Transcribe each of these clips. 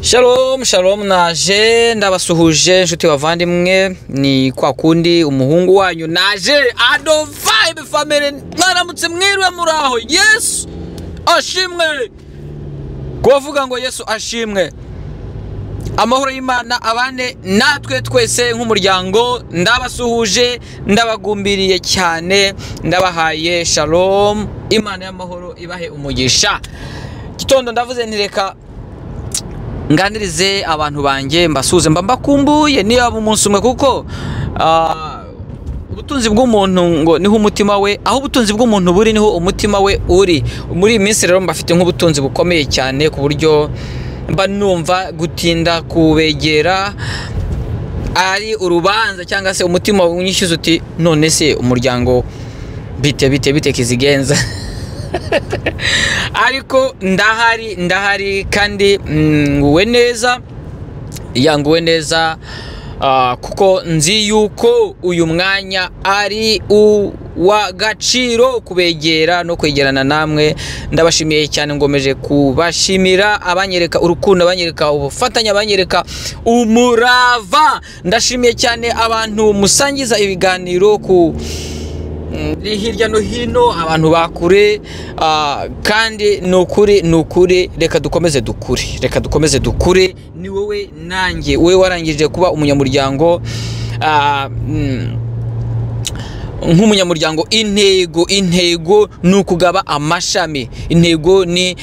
Shalom, shalom naje ndabasuhuje nshuti bavandimwe ni kwa kundi umuhungu wanyu naje Ado Vibe family mwaramutse mwiriwe muraho. Yesu ashimwe. Kuvuga ngo Yesu ashimwe. Amahoro y'Imana abane natwe twese nk'umuryango ndabasuhuje ndabagumbiriye cyane ndabahaye shalom. Imana y'amahoro ibahe umugisha. Gitondo ndavuze ntireka nganirize abantu banje mbasuze mbakumbuye niba umunsi umwe kuko ubutunzi bw'umuntu ngo niho umutima we, aho ubutunzi bw'umuntu buri niho umutima we uri. Muri iyi minsi rero mbafite nk'ubutunzi bukomeye cyane ku buryo mba numva gutinda kubegera ari urubanza cyangwa se umutima unyishyuza uti none se umuryango bite kizigenza. Ariko ndahari kandi nguwe neza yanguwe neza kuko nzi yuko uyu mwanya ari uwa gaciro kubegera no kwegerana namwe. Ndabashimiye cyane ngomeje kubashimira abanyereka urukundo, abanyereka ubufatanya, abanyereka umurava. Ndashimiye cyane abantu musangiza ibiganiro ku hirya no hino, abantu bakure kandi nukuri reka dukomeze dukure. Ni wowe nanjye we warangije kuba umunyamuryango nk'umunyamuryango. Intego ni ukugaba amashami, intego ni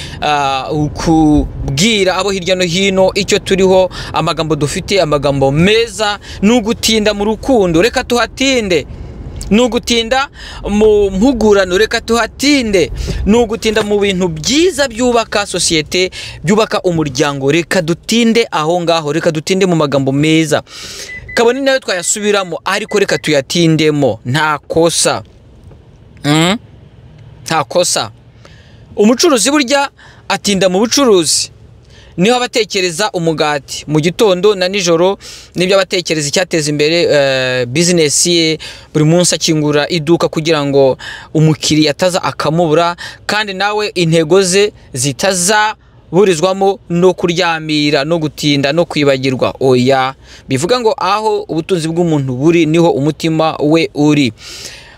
kubwira abo hirya no hino icyo turiho, amagambo dufite, amagambo meza. Nugutinda mu rukundo reka tuhatinde, nugutinda mu mpugurano reka tuhatinde, nugutinda mu bintu byiza byubaka sosiyete, byubaka umuryango reka dutinde aho ngaho, reka dutinde mu magambo meza. Kabone nayo twayasubiramo ariko reka tuyatindemo, nta kosa. Umucuruzi burya atinda mu bucuruzi, niho abatekereza umugati mu gitondo na nijoro, nibyo abatekereza icyateza imbere business ye. Buri munsi akingura iduka kugira ngo umukiriya ataza akamubura, kandi nawe intego ze zitazaburizwamo no kuryamira no gutinda no kwibagirwa. Oya, bivuga ngo aho ubutunzi bw'umuntu buri niho umutima we uri.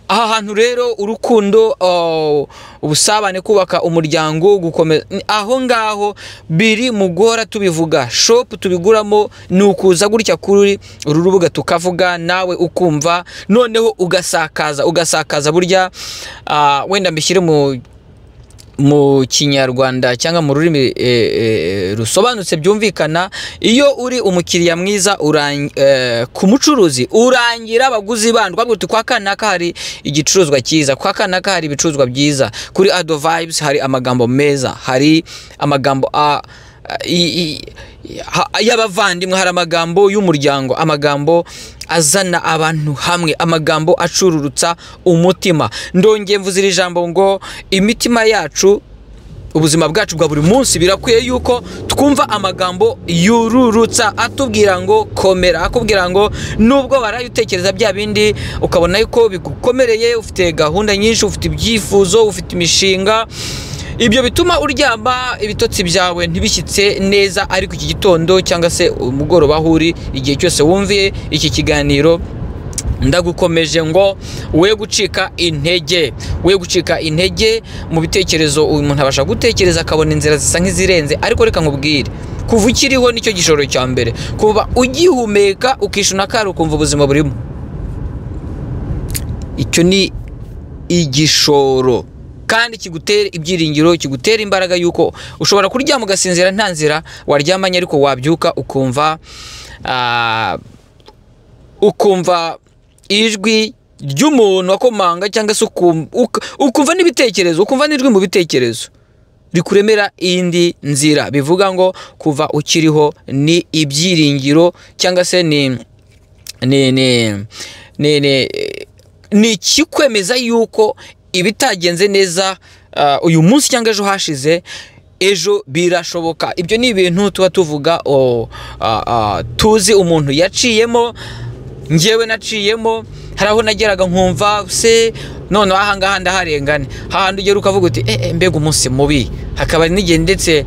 Aha hantu rero urukundo, ubusabane, kubaka umuryango, gukomeza aho ngaho biri mugora tubivuga. Shop tubiguramo nukuza gutya kuri uru rubuga tukavuga nawe ukumva, noneho ugasakaza burya wenda mbishyire mu kinyarwanda cyangwa mu rurimi rusobanutse byumvikana. Iyo uri umukiriya mwiza ku mucuruzi urangira abaguzi bandwa ngo kwa kanaka hari igicuruzwa cyiza, kwa kanaka hari ibicuruzwa byiza. Kuri Ado Vibes hari amagambo meza, hari amagambo y'abavandimwe, hari amagambo y'umuryango, amagambo azana abantu hamwe, amagambo acururutsa umutima. Ndongeye mvuze iri jambo ngo imitima yacu, ubuzima bwacu bwa buri munsi birakwiye yuko twumva amagambo yururutsa atubwira ngo komera, akubwira ngo nubwo barayutekereza bya bindi ukabona yuko bigukomereye, ufite gahunda nyinshi, ufite ibyifuzo, ufite imishinga, ibyo bituma uryama ibitotsi byawe ntibishyitse neza. Ariko iki gitondo cyangwa se umugoroba aho uri, igihe cyose wumviye iki kiganiro, ndagukomeje ngo we gucika intege mu bitekerezo. Umuntu abasha gutekereza akabona inzira zisa nk'izirenze, ariko reka nkubwire, kuva ukiriho nicyo gishoro cya mbere. Kuba ugihumeka ukishuna kare ukumva ubuzima burimo, icyo ni igishoro kandi kigutera ibyiringiro, kigutera imbaraga yuko ushobora kuryama ugasinzira nta nzira waryamanye, ariko wabyuka ukumva ijwi ry'umuntu wakomanga, cyangwa se ukumva n'ibitekerezo, ukumva n'ijwi mu bitekerezo rikuremera indi nzira. Bivuga ngo kuva ukiriho ni ibyiringiro, cyangwa se ni ikikwemeza yuko ibitagenze neza uyu munsi cyangwa ejo hashize, ejo birashoboka. Ibyo ni ibintu tuba tuvuga tuzi umuntu yaciyemo. Njyewe naciyemo, hari aho nageraga nkumva se none aha ngaha ndaharengane, hahandi ugera ukavuga uti mbega umunsi mubi. Hakaba n'igihe ndetse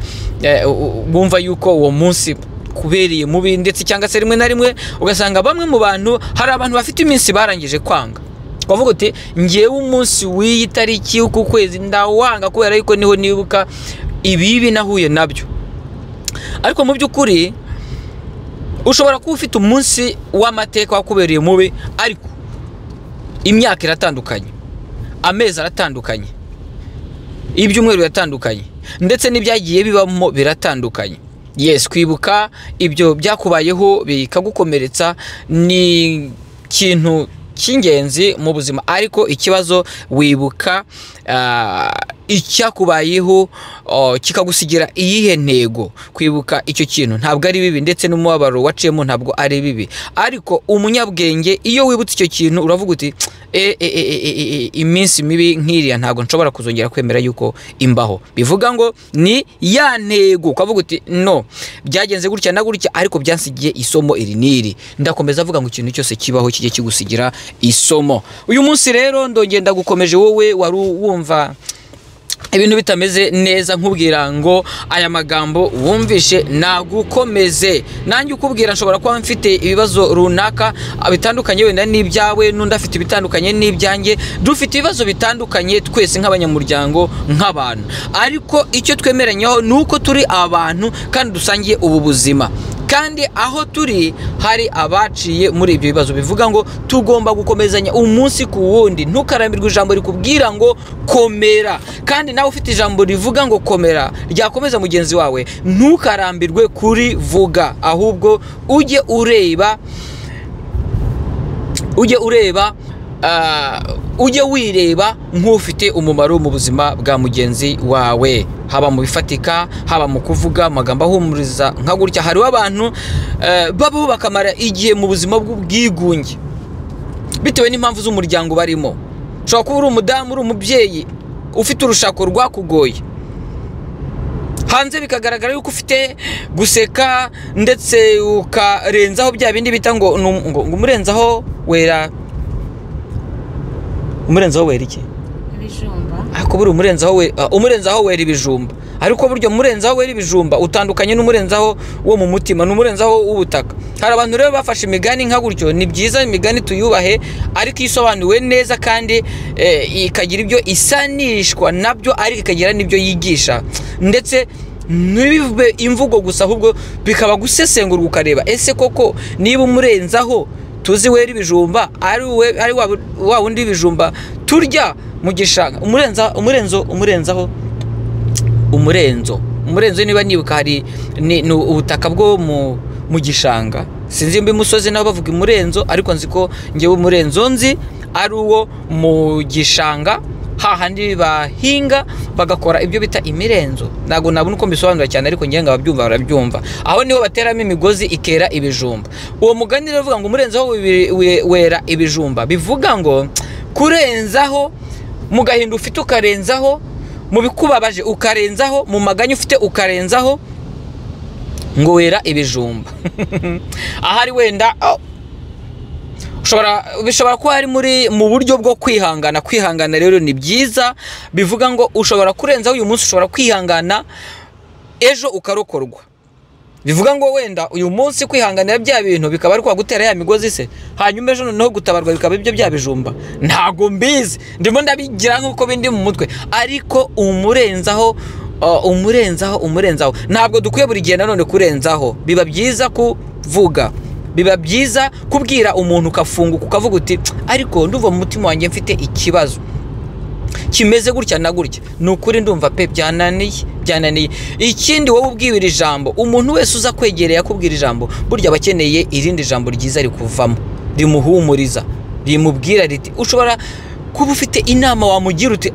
bumva yuko uwo munsi kubereye mubi, ndetse cyangwa se rimwe na rimwe ugasanga bamwe mu bantu, hari abantu bafite iminsi barangije kwanga, twavuga uti ngewe umunsi w'iyi tariki uku kwezi ndawanga kubera yuko niho nibuka ibibi nahuye nabyo. Ariko mu by'ukuri ushobora kuba ufite umunsi w'amateka wakubereye mubi, ariko imyaka iratandukanye, amezi aratandukanye, ibyumweru biratandukanye, ndetse n'ibyagiye bibamo biratandukanye. Yes, kwibuka ibyo byakubayeho bikagukomeretsa ni ikintu cy'ingenzi mu buzima, ariko ikibazo wibuka icyakubayeho kikagusigira iyihe ntego. Kwibuka icyo kintu ntabwo ari bibi, ndetse n'umubabaro waciyemo ntabwo ari bibi, ariko umunyabwenge iyo wibutse icyo kintu uravuga uti iminsi mibi nk'iriya ntabwo nshobora kuzongera kwemera yuko imbaho. Bivuga ngo ni ya ntego, ukavuga uti no, byagenze gutya na gutya, ariko byansigiye isomo iri n'iri, ndakomeza avuga ngo ikintu cyose kibaho kijye kigusigira isomo. Uyu munsi rero ndongenda gukomeje wowe wari wumva ibintu bitameze neza, nkubwira ngo aya magambo wumvishe nagukomeze. Nanjye ukubwira nshobora kuba mfite ibibazo runaka bitandukanye wenda n'ibyawe, n'undi afite ibitandukanye n'ibyanjye, dufite ibibazo bitandukanye twese nk'abanyamuryango, nk'abantu, ariko icyo twemeranyaho ni uko turi abantu kandi dusangiye ubu buzima, kandi aho turi hari abaciye muri ibyo bibazo. Bivuga ngo tugomba gukomezanya umunsi ku wundi, ntukarambirwe ijambo rikubwira ngo komera, kandi nawe ufite ijambo rivuga ngo komera ryakomeza mugenzi wawe, ntukarambirwe kurivuga, ahubwo ujye wireba nk'ufite umumaro mu buzima bwa mugenzi wawe, haba mu bifatika, haba mu kuvuga amagambo ahumuriza nka gutya. Hariho abantu babaho bakamara igihe mu buzima bw'ubwigunge bitewe n'impamvu z'umuryango barimo. Ushobora kuba uri umudamu, uri umubyeyi, ufite urushako rwakugoye, hanze bikagaragara yuko ufite guseka, ndetse ukarenzaho bya bindi bita ngo umurenzaho wera iki? Ibijumba. Ariko buri umurenzaho wera ibijumba, ariko buryo umurenzaho wera ibijumba utandukanye n'umurenzaho wo mu mutima, n'umurenzaho w'ubutaka. Hari abantu rero bafashe imigani nka gutyo. Ni byiza imigani tuyubahe, ariko isobanuwe neza kandi ikagira ibyo isanishwa nabyo, ariko ikagira n'ibyo yigisha, ndetse ntibibe imvugo gusa, ahubwo bikaba gusesengurwa ukareba ese koko niba umurenzaho tuzi wera ibijumba ari wa wundi ibijumba turya mu gishanga, umurenzo niba nibuka hari ni ubutaka bwo mu gishanga, sinzi mbi musozi nabo bavuga umurenzo, ariko nzi ko ngewe umurenzo nzi ari uwo mu gishanga, hahandi bahinga bagakora ibyo bita imirenzo. Ntabwo nabona uko mbisobanura cyane, ariko ngiye ngo ababyumva barabyumva. Aho niho bateramo imigozi ikera ibijumba. Uwo mugani rero uvuga ngo umurenzaho wera ibijumba, bivuga ngo kurenzaho mu gahinda ufite ukarenzaho, mu bikubabaje ukarenzaho, mu maganya ufite ukarenzaho, ngo wera ibijumba. Ahari wenda bishobora kuba ari mu buryo bwo kwihangana. Kwihangana rero ni byiza, bivuga ngo ushobora kurenzaho uyu munsi, ushobora kwihangana ejo ukarokorwa. Bivuga ngo wenda uyu munsi kwihanganira bya bintu bikaba ari kwa gutera ya migozi se, hanyuma ejo noneho gutabarwa bikaba ibyo bya bijumba. Ntago mbizi, ndimo ndabigira nk'uko bindi mu mutwe, ariko umurenzaho ntabwo dukwiye buri gihe nanone kurenzaho. Biba byiza kuvuga, biba byiza kubwira umuntu ukafunguka ukavuga uti ariko ndumva mu mutima wanjye mfite ikibazo kimeze gutya na gutya, ni ukuri ndumva pe byananiye. Ikindi wowe ubwibira ijambo, umuntu wese uza kwegereye akubwira ijambo, burya bakeneye irindi jambo ryiza rikuvamo, rimuhumuriza, rimubwira riti, ushobora kuba ufite inama wamugira uti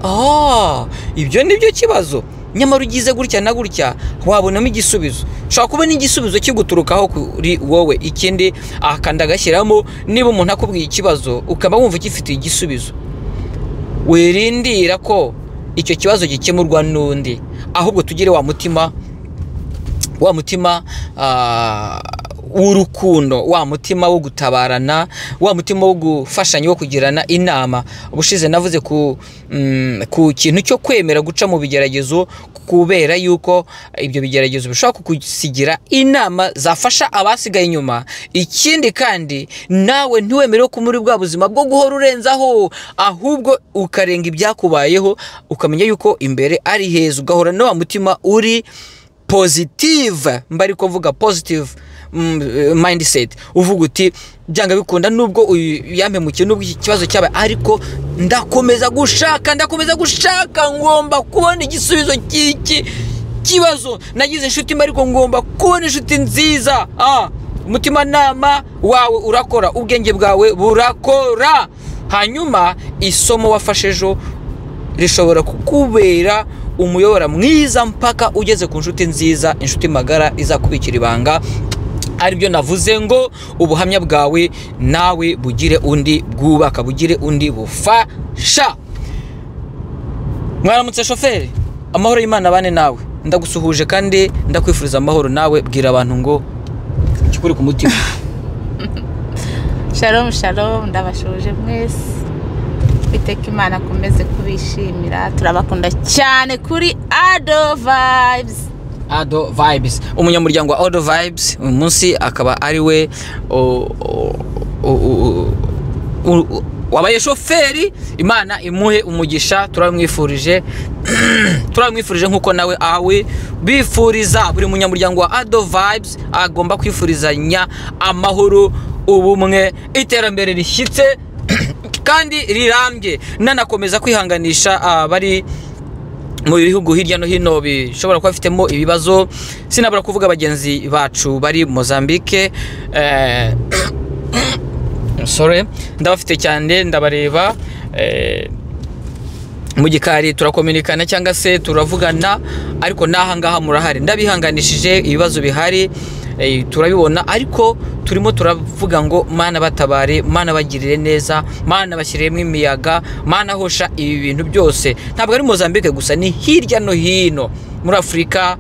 ibyo nibyo kibazo, nyamara ugize gutya na gutya wabonamo igisubizo. Ushobora kubona igisubizo kiguturukaho kuri wowe. Ikindi akanda agashyiramo, niba umuntu akubwiye ikibazo ukaba wumva ugifitiye igisubizo, wirindira ko icyo kibazo gikemurwa n'undi, ahubwo tugire wa mutima w'urukundo, wa mutima wo gutabarana, wa mutima wo gufashanya, wo kugirana inama. Ubushize navuze ku kintu cyo kwemera guca mu bigeragezo, kubera yuko ibyo bigeragezo bishobora kugusigira inama zafasha abasigaye inyuma. Ikindi kandi nawe ntiwemere ko muri bwa buzima bwo guhora urenzaho, ahubwo ukarenga ibyakubayeho, ukamenya yuko imbere ari heza, ugahora na wa mutima uri positive, mbari ko vuga positive mindset, uvuga uti byanga bikunda nubwo yampemukiye, nubwo iki kibazo cyabaye, ariko ndakomeza gushaka, ngomba kubona igisubizo cy'iki kibazo. Nagize inshuti ariko ngomba kubona inshuti nziza. Umutima nama wawe urakora, ubwenge bwawe burakora, hanyuma isomo wafashe ejo rishobora kukubera umuyobora mwiza mpaka ugeze ku nshuti nziza, inshuti magara izakubikira ibanga. Aribyo navuze ngo ubuhamya bwawe nawe bugire undi bwubaka, bugire undi bufasha. Mwaramutse shoferi, amahoro y'Imana bane nawe, ndagusuhuje kandi ndakwifuriza amahoro. Nawe bwira abantu ngo kikuri ku mutima. Shalom shalom, ndabashuje mwese, Iteka Imana akomeze kubishimira, turabakunda cyane kuri Ado Vibes. Umunyamuryango wa Ado Vibes uyu munsi akaba ari we wabaye shoferi. Imana imuhe umugisha, turamwifurije nkuko nawe awe bifuriza. Buri munyamuryango wa Ado Vibes agomba kwifurizanya amahoro, ubumwe, iterambere rishyitse kandi rirambye. Nanakomeza kwihanganisha bari mu bihugu hirya no hino bishobora kuba bafitemo ibibazo. Sinabura kuvuga bagenzi bacu bari Mozambique, ndabafite cyane, ndabareba mu gikari, turakominikana cyangwa se turavugana, ariko naha ngaha murahari. Ndabihanganishije ibibazo bihari, turabibona, ariko turimo turavuga ngo Mana batabare, Mana bagirire neza, Mana bashyiremo imiyaga, Mana hosha ibi bintu byose. Ntabwo ari Mozambique gusa, ni hirya no hino muri Afurika,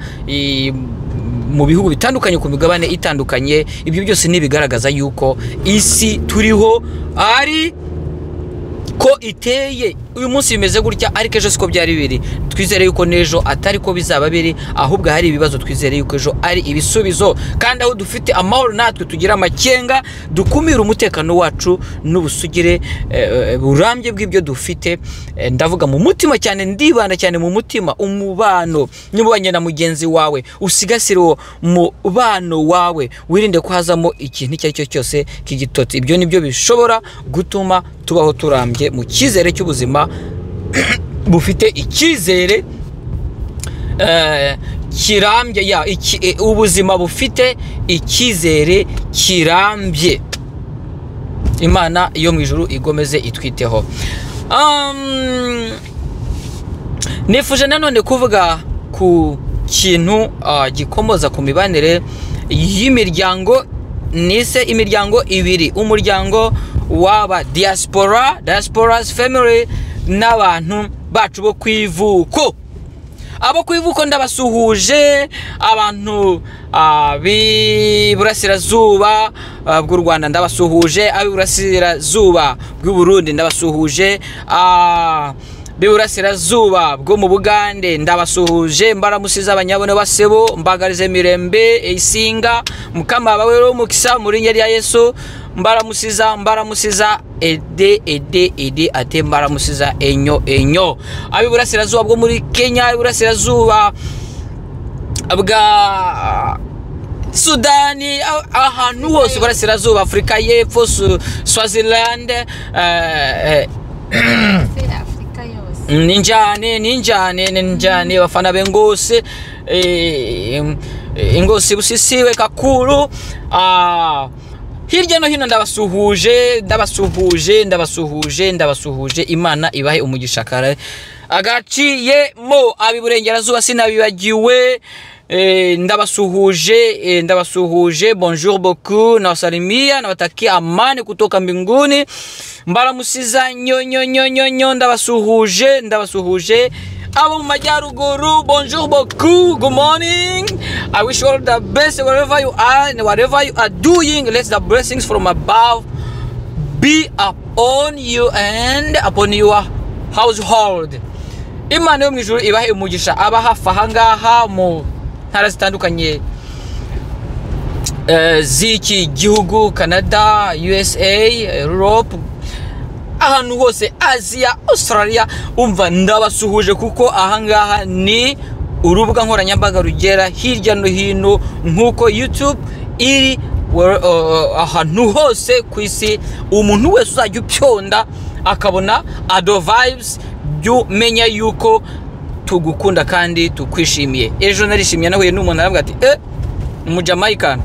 mu bihugu bitandukanye, ku migabane itandukanye. Ibyo byose nibigaragaza yuko isi turiho ari ko iteye. Uyu munsi bimeze gutya, ariko ejo siko byari biri. Twizere yuko nejo atari ko bizaba biri, ahubwo hari ibibazo. Twizere yuko ejo ari ibisubizo, kandi aho dufite amahoro natwe tugira amakenga, dukumira umutekano wacu n'ubusugire burambye bw'ibyo dufite. Ndavuga mu mutima cyane, ndibanda cyane mu mutima, umubano nyubanye na mugenzi wawe, usigasire uwo mubano wawe, wirinde ko hazamo ikintu icyo ari cyo cyose k'igitotsi. Ibyo nibyo bishobora gutuma tubaho turambye mu cyizere cy'ubuzima bufite icyizere kirambye, ubuzima bufite icyizere kirambye. Imana yo mu ijuru igomeze itwiteho. Nifuje nanone kuvuga ku kintu gikomoza ku mibanire y'imiryango, nise imiryango ibiri, umuryango waba diaspora's family n'abantu bacu bo kwivuko. Abo kwivuko ndabasuhuje, abantu b'iburasirazuba bw'u Rwanda ndabasuhuje, ab'iburasirazuba bw'u Burundi ndabasuhuje, b'iburasirazuba bwo mu Bugande ndabasuhuje. Mbaramusiza abanyabone basebo, mbagarize mirembe isinga mukama bawe mukisa muri nyeri ya Yesu. Mbaramusiza ede ate mbaramusiza enyo. Ab'iburasirazuba bwo muri Kenya, ab'iburasirazuba bwa Sudani, ahantu hose burasirazuba, Afrika y'Epfo, Swaziland, ninjane bafana bengose, ingose busisiwe Kakuru, hirya no hino ndabasuhuje. Imana ibahe umugisha kare agaciyemo. Ab'iburengerazuba sinabibagiwe, ndabasuhuje. Bonjour beaucoup, nawasalimia, nawatakia amani kutoka mbinguni. Mbaramusiza nyonyo, ndabasuhuje. abo mu majyaruguru, bonjour beaucoup, good morning. I wish you all the best wherever you are and whatever you are doing. Let the blessings from above be upon you and upon your household. Imana yo mu ijuru ibahe umugisha aba hafi ahangaha mu ntara zitandukanye z'iki gihugu, Canada, USA, Europe, ahantu hose, Asia, Australia. Umva ndabasuhuje kuko ahangaha ni urubuga nkoranyambaga rugera hirya no hino nkuko YouTube iri ahantu hose ku isi. Umuntu wese uzajya upyonda akabona Ado Vibes, byo menya yuko tugukunda kandi tukwishimiye. Ejo narishimye nahuye n'umuntu aravuga ati mu Jamaica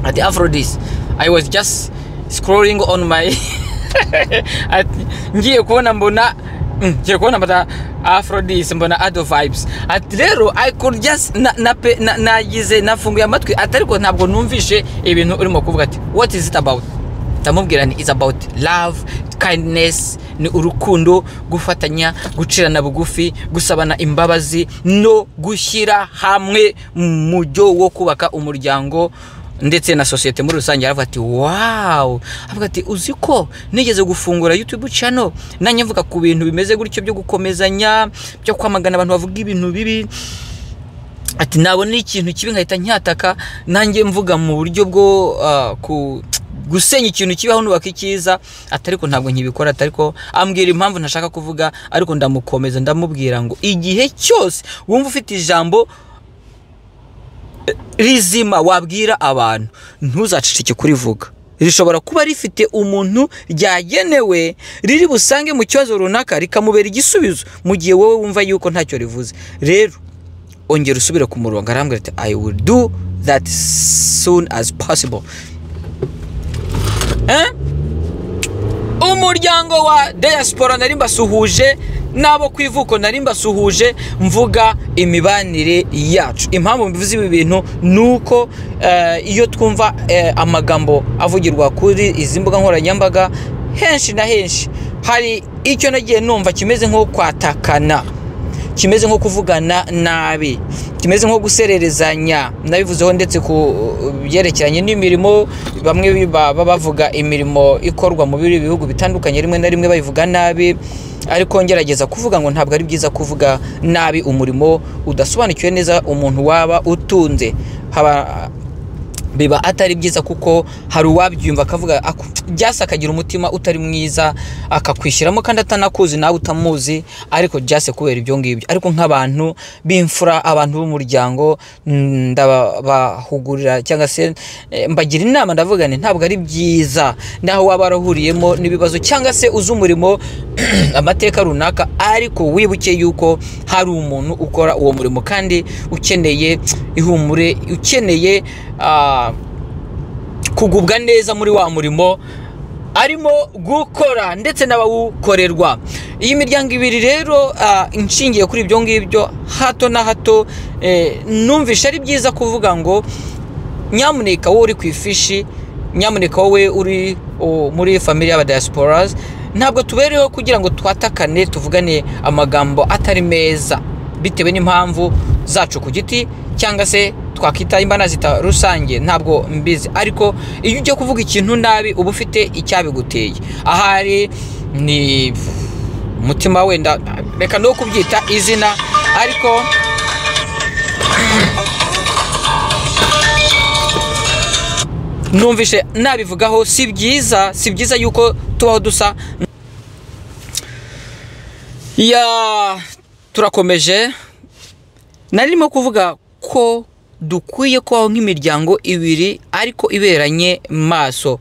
ati Aphrodis, I was just scrolling on my ngiye kubona mbona mbata Aphrodis, mbona Ado Vibes. Ati rero I could just nagize nafunguye amatwi atariko ntabwo numvishe ibintu urimo kuvuga. Ati what is it about? Tamubwira ni is about love, kindness, ni urukundo, gufatanya, gucirana bugufi, gusabana imbabazi no gushyira hamwe mu byo wo kubaka umuryango ndetse na societe muri rusange. Aravuga ati wow, avuga ati uziko nigeze gufungura YouTube channel nanye mvuga ku bintu bimeze gutyo byo gukomezanya, byo kwamagana abantu bavuga ibintu bibi. Ati nabona ikintu kibi nkahita nyataka nanjye mvuga mu buryo bwo gusenya ikintu kibaho nubaka ikiza. Atariko ntabwo nkibikora. Atariko ambwira impamvu ntashaka kuvuga, ariko ndamukomeza ndamubwira ngo igihe cyose wumva ufite ijambo rizima wabwira abantu, ntuzacicike kurivuga. Rishobora kuba rifite umuntu ryagenewe, riri busange mu kibazo runaka rikamubera igisubizo mu gihe wowe wumva yuko ntacyo rivuze. Rero ongera usubire ku murongo. Arambwira ati I will do that soon as possible. Umuryango wa diaspora nari mbasuhuje, nabo kwivuko nari mbasuhuje, mvuga imibanire yacu. Impamvu mbivuze ibi bintu nuko iyo twumva amagambo avugirwa kuri izi mbuga nkoranyambaga henshi na henshi, hari icyo nagiye numva kimeze nko kwatakana, kimeze nko kuvugana nabi, kimeze nko gusererezanya. Nabivuzeho ndetse ku byerekeranye n'imirimo, bamwe bavuga imirimo ikorwa mu bihugu bitandukanye, rimwe na rimwe bayivuga nabi. Ariko ngerageza kuvuga ngo ntabwo ari byiza kuvuga nabi umurimo udasobanukiwe neza umuntu waba utunze. Biba atari byiza kuko hari uwabyumva akavuga just akagira umutima utari mwiza akakwishyiramo kandi atanakuzi nawe utamuzi, ariko just kubera ibyo ngibyo. Ariko nk'abantu b'imfura, abantu b'umuryango, ndabahugurira cyangwa se mbagira inama, ndavuga nti ntabwo ari byiza naho waba warahuriyemo n'ibibazo cyangwa se uzi umurimo amateka runaka, ariko wibuke yuko hari umuntu ukora uwo murimo kandi ukeneye ihumure, ukeneye kugubwa neza muri wa murimo arimo gukora ndetse n'abawukorerwa. Iyi miryango ibiri rero inshingiye kuri ibyo ngibyo hato na hato, numvisha ari byiza kuvuga ngo nyamuneka wowe uri ku ifishi, nyamuneka wowe uri muri family y'aba diasporas, ntabwo tubereho kugira ngo twatakane tuvugane amagambo atari meza bitewe n'impamvu zacu ku giti cyangwa se twakita imbana zita rusange, ntabwo mbizi. Ariko iyo ujye kuvuga ikintu nabi uba ufite icyabiguteye, ahari ni umutima wenda reka no kubyita izina, ariko numvishe nabivugaho. Si byiza yuko tubaho dusa. Turakomeje. Narimo kuvuga ko dukwiye kubaho nk'imiryango ibiri ariko iberanye maso.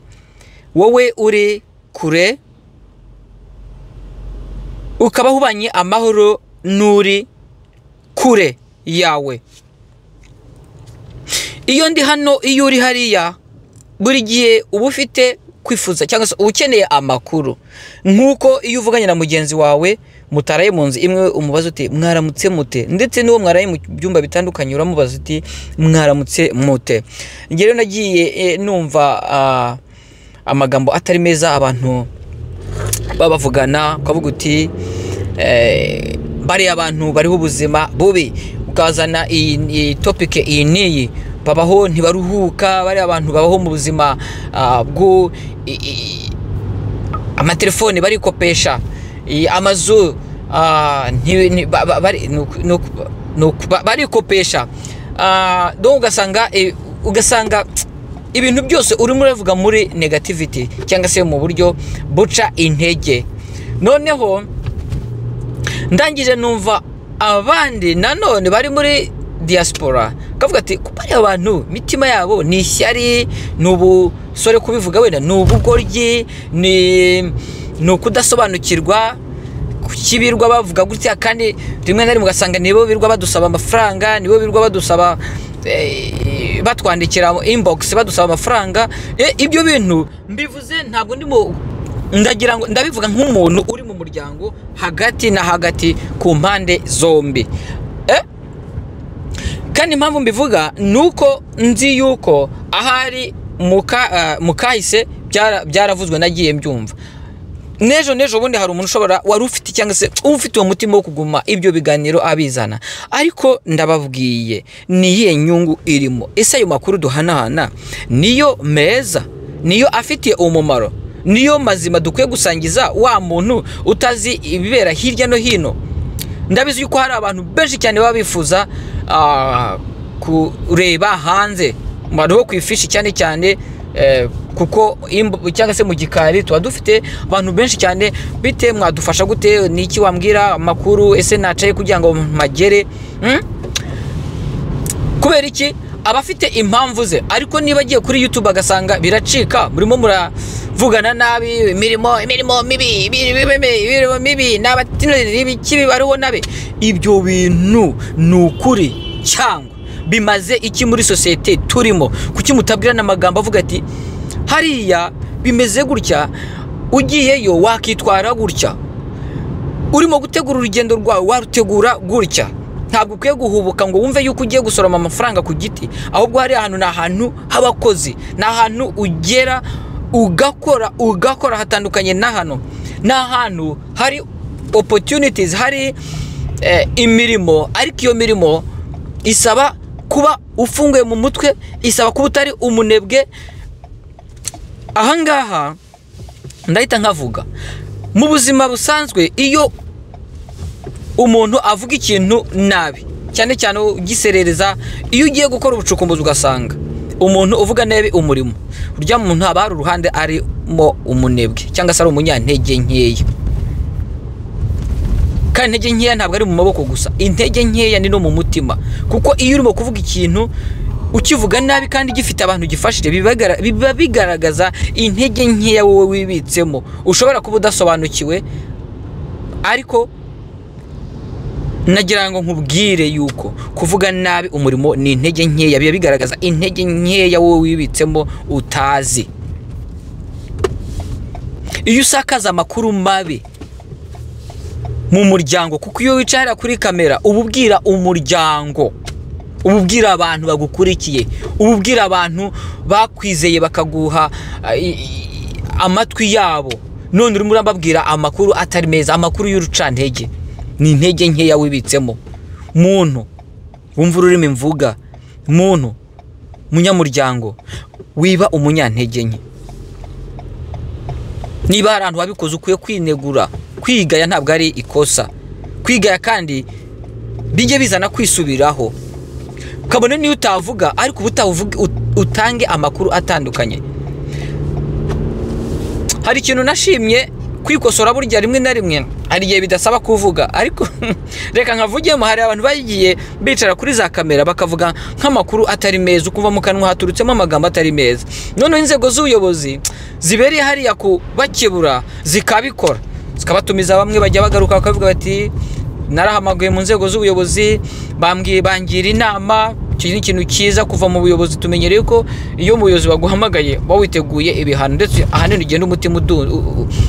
Wowe uri kure ukaba hubanye amahoro n'uri kure yawe. Iyo ndi hano, iyo uri hariya, buri gihe uba ufite kwifuza cyangwa se ukeneye amakuru. Nkuko iyo uvuganye na mugenzi wawe mutaraye mu nzu imwe, umubaza uti mwaramutse mute, ndetse n'uwo mwaraye mu byumba bitandukanye uramubaza uti mwaramutse mute. Ngero nagiye numva amagambo atari meza abantu babavugana, ukavuga uti bari abantu bariho ubuzima bubi, ukazana iyi topic iyi niyi, babaho ntibaruhuka, bari abantu babaho mu buzima bwo amatelefone barikopesha, amazu barikopesha, ugasanga ibintu byose urimo uravuga muri negativity cyangwa se mu buryo buca intege. Noneho ndangije numva abandi nanone bari muri diaspora kavuga ati kupari abantu mitima yabo ni ishyari, n'ubusore kubivuga wenda n'ubugoryi, ni ukudasobanukirwa kukibirwa bavuga gutya, kandi rimwe na rimwe ugasanga nibo birwa badusaba amafaranga, nibo birwa badusaba batwandikira inbox badusaba amafaranga. Ibyo bintu mbivuze ntabwo ndimo ndagira ngo ndabivuga nk'umuntu uri mu muryango hagati na hagati ku mpande zombi. Kandi impamvu mbivuga nuko nzi yuko ahari mukahise byaravuzwe nagiye mbyumva. Nejo bundi hari umuntu ushobora wari ufite cyangwa se ufite uwo mutima wo kuguma ibyo biganiro abizana, ariko ndababwiye niye nyungu irimo. Ese ayo makuru duhanahana niyo meza, niyo afitiye umumaro, niyo mazima dukwiye gusangiza wa muntu utazi ibibera hirya no hino? Ndabizi yuko hari abantu benshi cyane baba bifuza kureba hanze mu kwifishi cyane kuko cyangwa se mu gikari tuba dufite abantu benshi cyane. Bite mwadufasha gute, niki wambwira amakuru, ese nacaye kugira ngo magere? Kubera iki abafite impamvu ze, ariko niba agiye kuri YouTube agasanga biracika, murimo muravugana nabi, imirimo mibi n'abatinuri kibi bariho nabe, ibyo bintu nukuri cyangwa bimaze iki muri societe turimo? Kuki mutabwirana amagambo avuga ati hariya bimeze gutya, ugiyeyo wakitwara gutya, urimo gutegura urugendo rwawe warutegura gutya? Ntabwo ukwiye guhubuka ngo wumve yuko ugiye gusoroma amafaranga ku giti, ahubwo hari ahantu na ahantu habakozi, na ahantu ugera ugakora hatandukanye na hano, na ahantu hari opportunities, hari imirimo, ariko iyo mirimo isaba kuba ufunguye mu mutwe, isaba kuba utari umunebwe. Ahangaha ndahita nkavuga mu buzima busanzwe, iyo umuntu avuga ikintu nabi cyane cyane ugiserereza, iyo ugiye gukora ubucukumbuzi ugasanga umuntu uvuga nabi umurimo, urya muntu haba hari uruhande arimo umunebwe cyangwa se ari umunyantege nkeya. Kandi intege nkeya ntabwo ari mu maboko gusa, intege nkeya ni no mu mutima, kuko iyo urimo kuvuga ikintu ukivuga nabi kandi gifite abantu gifashije, biba bigaragaza intege nkeya wowe wibitsemo. Ushobora kuba udasobanukiwe, ariko nagira ngo nkubwire yuko kuvuga nabi umurimo ni intege nkeya, biba bigaragaza intege nkeya wowe wibitsemo utazi. Iyo usakaza amakuru mabi mu muryango, kuko iyo wicara kuri kamera ububwira umuryango, ububwira abantu bagukurikiye, ububwira abantu bakwizeye bakaguha amatwi yabo, none urimo urababwira amakuru atari meza, amakuru y'urucantege, ni intege nkeya wibitsemo. Muntu wumva ururimi mvuga, muntu munyamuryango, wiba umunyantege nke. Niba hari abantu wabikoze ukwiye kwinegura. Kwigaya ntabwo ari ikosa, kwigaya kandi bijye bizana kwisubiraho. Kabone niyo utavuga, ariko utange amakuru atandukanye. Hari ikintu nashimye kwikosora burya rimwe na rimwe, hari igihe bidasaba kuvuga, ariko reka nkavugemo. Hari abantu bagiye bicara kuri za kamera bakavuga nk'amakuru atari meza, ukuva mu kanwa haturutsemo amagambo atari meza. None inzego z'ubuyobozi zibereye hariya kubakebura zikabikora, zikabatumiza bamwe bajya bagaruka bakavuga bati narahamagaye mu nzego z'ubuyobozi bangira inama. Iki ni ikintu cyiza kuva mu buyobozi. Tumenyereye ko iyo umuyobozi baguhamagaye bawiteguye ibihano, ndetse ahanini ugenda umutima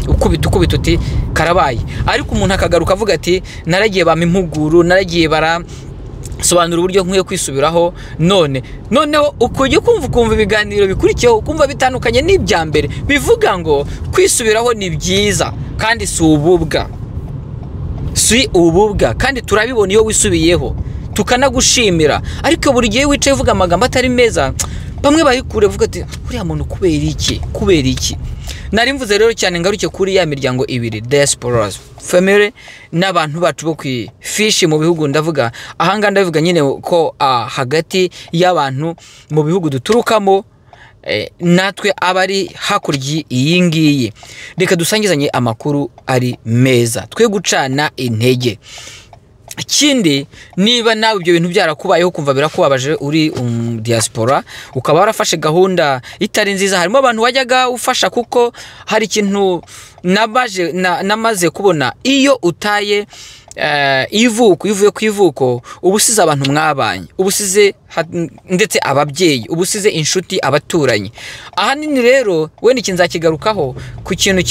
ukubita uti karabaye. Ariko umuntu akagaruka avuga ati naragiye bama impuguru, naragiye barasobanura uburyo nkwiye kwisubiraho. Noneho ukujya kumva ibiganiro bikurikiyeho ukumva bitandukanye n'ibya mbere, bivuga ngo kwisubiraho ni byiza kandi si ububwa. si ububwa kandi turabibona iyo wisubiyeho tukanagushimira, ariko buri gihe wicaye uvuga amagambo atari meza bamwe bayikure vuga ati uriya muntu kubera iki. Nari mvuze rero cyane ngaruke kuri ya miryango ibiri, diasporas family n'abantu bacu bo kwifishi mu bihugu. Ndavuga ahanga ndavuga nyine ko hagati y'abantu mu bihugu duturukamo natwe abari hakurya iyi ngiyi, reka dusangizanye amakuru ari meza, twe gucana intege. Ikindi, niba nawe ibyo bintu byarakubayeho kumva birakubabaje uri diaspora ukaba warafashe gahunda itari nziza, harimo abantu wajyaga ufasha kuko hari ikintu namaze kubona, iyo utaye ivuye ku ivuko ubusize abantu mwabanye, ubusize ndetse ababyeyi, ubusize inshuti, abaturanyi. Ahanini rero wenda ikinzakigarukaho ku kintu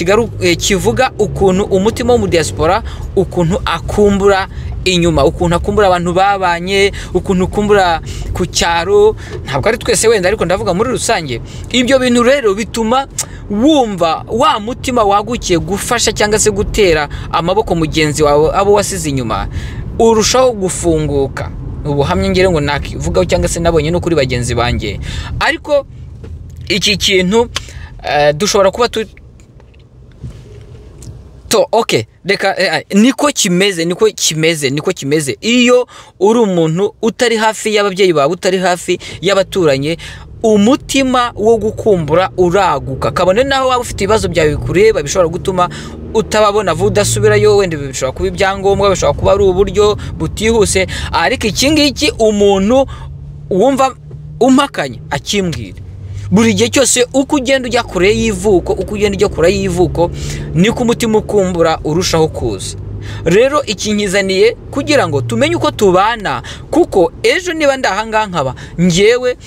kivuga ukuntu umutima wo mu diaspora ukuntu akumbura inyuma, ukuntu akumbura abantu babanye, ukuntu ukumbura ku cyaro. Ntabwo ari twese wenda, ariko ndavuga muri rusange. Ibyo bintu rero bituma wumva wa mutima wagukiye gufasha cyangwa se gutera amaboko mugenzi wawe abo wasize inyuma urushaho gufunguka. Ubuhamya ngire ngo nakivugaho cyangwa se nabonye no kuri bagenzi banjye. Ariko iki kintu dushobora kuba okay, reka niko kimeze iyo uri umuntu utari hafi y'ababyeyi bawe, utari hafi y'abaturanye, umutima wo gukumbura uraguka. Kabone naho waba ufite ibibazo byawe bikureba bishobora gutuma utababona vuba udasubirayo, wenda bishobora kuba ibyangombwa, bishobora kuba ari uburyo butihuse, ariko iki ngiki umuntu wumva umpakanye akimbwira. Buri gihe cyose uko ugenda ujya kure y'ivuko, niko umutima ukumbura urushaho kuza. Rero ikinkizaniye kugira ngo tumenye uko tubana, kuko ejo niba ndahangaha nkaba ngewe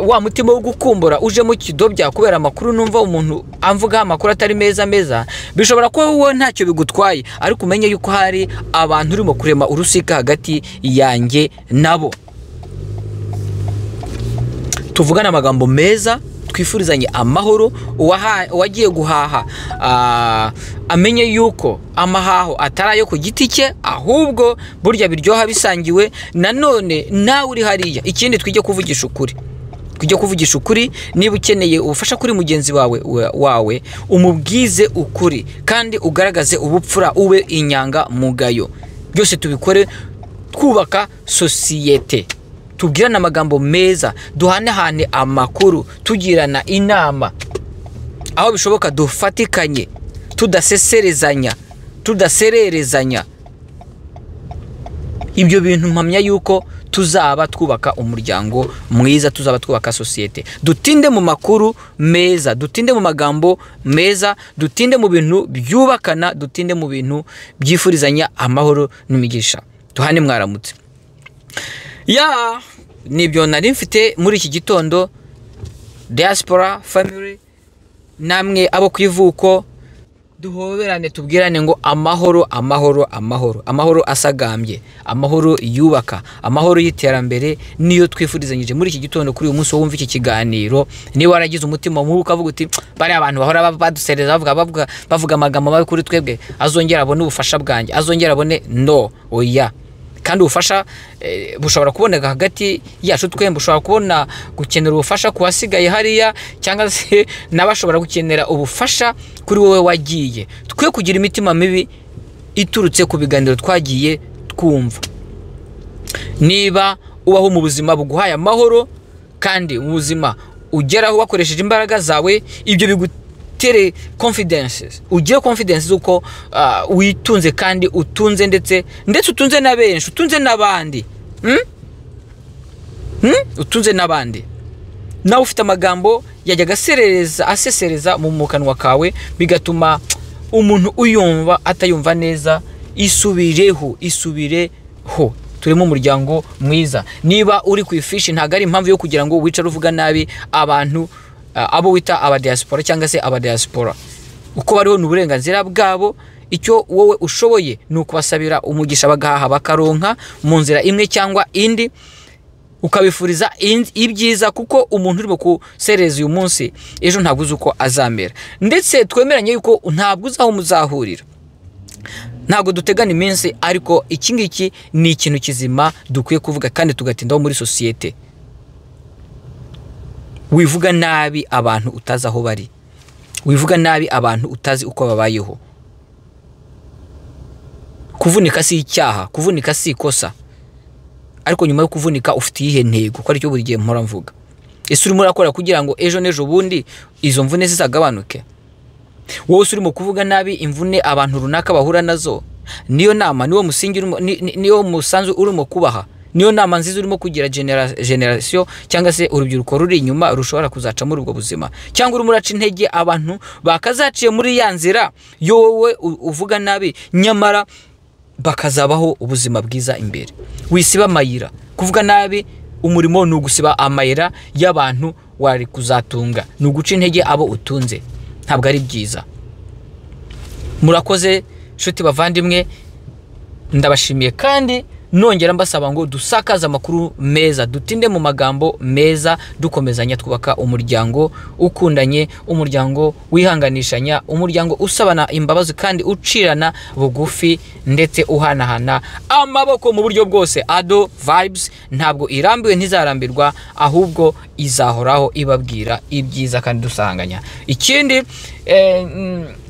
wa mutima wo gukumbura uje mu kidobya kubera amakuru numva umuntu amvuga amakuru atari meza, bishobora kuba wowe ntacyo bigutwaye, ariko umenye yuko hari abantu urimo kurema urusika hagati yanjye nabo. Tuvugana amagambo meza, twifurizanye amahoro. Uwagiye guhaha amenye yuko amahaho atari ayo ku giti cye, ahubwo burya biryoha bisangiwe. Nanone nawe uri hariya, ikindi twijye kuvugisha ukuri. Niba ukeneye ubufasha kuri mugenzi wawe umubwize ukuri kandi ugaragaze ubupfura, ube inyanga mugayo. Byose tubikore twubaka sosiyete, tubwirana amagambo meza, duhanehane amakuru, tugirana inama, aho bishoboka dufatikanye, tudasererezanya. Ibyo bintu mpamya yuko tuzaba twubaka umuryango mwiza, tuzaba twubaka sosiyete. Dutinde mu makuru meza, dutinde mu magambo meza, dutinde mu bintu byubakana, dutinde mu bintu byifurizanya amahoro n'imigisha. Tuhane mwaramutse. Nibyo nari mfite muri iki gitondo. Diaspora family, namwe abo kwivuko, duhoberane tubwirane ngo amahoro asagambye, amahoro yubaka, amahoro y'iterambere niyo twifurizanyije muri iki gitondo. Kuri uyu munsi wumva iki kiganiro, niba waragize umutima mubi ukavuga uti bari abantu bahora badusereza bavuga amagambo mabi kuri twebwe, azongera abone ubufasha bwanjye, azongera abone oya. Kandi ubufasha bushobora kuboneka hagati yacu twembi, ushobora kubona gukenera ubufasha ku wasigaye hariya, cyangwa se n'abashobora gukenera ubufasha kuri wowe wagiye. Twe kugira imitima mibi iturutse ku biganiro twagiye twumva. Niba ubaho mu buzima buguhaye amahoro kandi mu buzima ugeraho wakoresheje imbaraga zawe, ibyo bigutere confidence, ugiye confidence uko witunze kandi utunze ndetse utunze na benshi, utunze n'abandi, utunze n'abandi. Nawe ufite amagambo yajyaga asesereza mu kanwa kawe, bigatuma umuntu uyumva atayumva neza. Isubireho. Turimo umuryango mwiza. Niba uri ku ifishi, ntago ari impamvu yo kugira ngo wicare uvuga nabi abantu abo wita abadiaspora cyangwa se abadiaspora. Uko bariho n'uburenganzira bwabo, icyo wowe ushoboye ni ukubasabira umugisha bagahaha bakaronka mu nzira imwe cyangwa indi, ukabifuriza ibyiza, kuko umuntu urimo kusereza uyu munsi ejo ntabwo uzi uko azamera. Ndetse twemeranye yuko ntabwo uzi aho muzahurira. ntago dutegana iminsi, ariko iki ngiki ni ikintu kizima dukwiye kuvuga kandi tugatindaho muri societe. Wivuga nabi abantu utazi aho bari, wivuga nabi abantu utazi uko babayeho. Kuvunika si icyaha, kuvunika si ikosa, ariko nyuma yo kuvunika ufite ihe ntego, ko ari cyo buri gihe mpora mvuga. Ese urimo urakora kugira ngo ejo nejo bundi izo mvune zizagabanuke? Wowe urimo kuvuga nabi imvune abantu runaka bahura nazo, niyo nama, niwo musingi, niyo musanzu urimo kubaha, niyo nama nziza urimo kugira generation cyangwa se urubyiruko ruri inyuma rushobora kuzaca muri ubwo buzima, cyangwa urimo uraca intege abantu bakazaciye muri ya nzira yowe uvuga nabi, nyamara bakazabaho ubuzima bwiza imbere. Wisiba amayira. Kuvuga nabi umurimo ni ugusiba amayira y'abantu wari kuzatunga, ni uguca intege abo utunze. Ntabwo ari byiza. Murakoze nshuti bavandimwe, ndabashimiye kandi nongera mbasaba ngo dusakaze amakuru meza, dutinde mu magambo meza, dukomezanya twubaka umuryango ukundanye, umuryango wihanganishanya, umuryango usabana imbabazi kandi ucirana bugufi ndetse uhanahana amaboko mu buryo bwose. Ado Vibes ntabwo irambiwe, ntizarambirwa, ahubwo izahoraho ibabwira ibyiza kandi dusanganya. Ikindi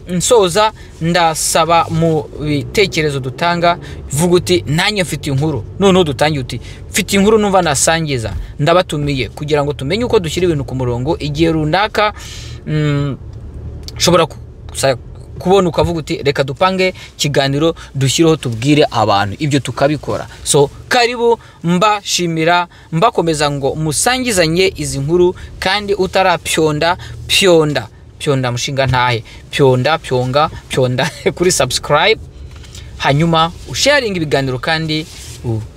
nsoza ndasaba mu bitekerezo dutanga, vuga uti nanjye mfite inkuru, noneho dutangiye uti mfite inkuru numva nasangiza, ndabatumiye kugira ngo tumenye uko dushyira ibintu ku murongo. Igihe runaka shobora kubona ukavuga uti reka dupange kiganiro dushyireho tubwire abantu, ibyo tukabikora. So karibu, mbashimira, mbakomeza ngo musangizanye izi nkuru, kandi utarapyonda pyonda mushinga ntahe, pyonga kuri subscribe, hanyuma usharing ibiganiro kandi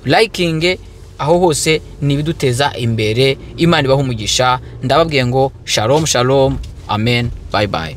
liking, aho hose nibiduteza imbere. Imana ibahe umugisha. Ndababwiye ngo shalom, amen, bye bye.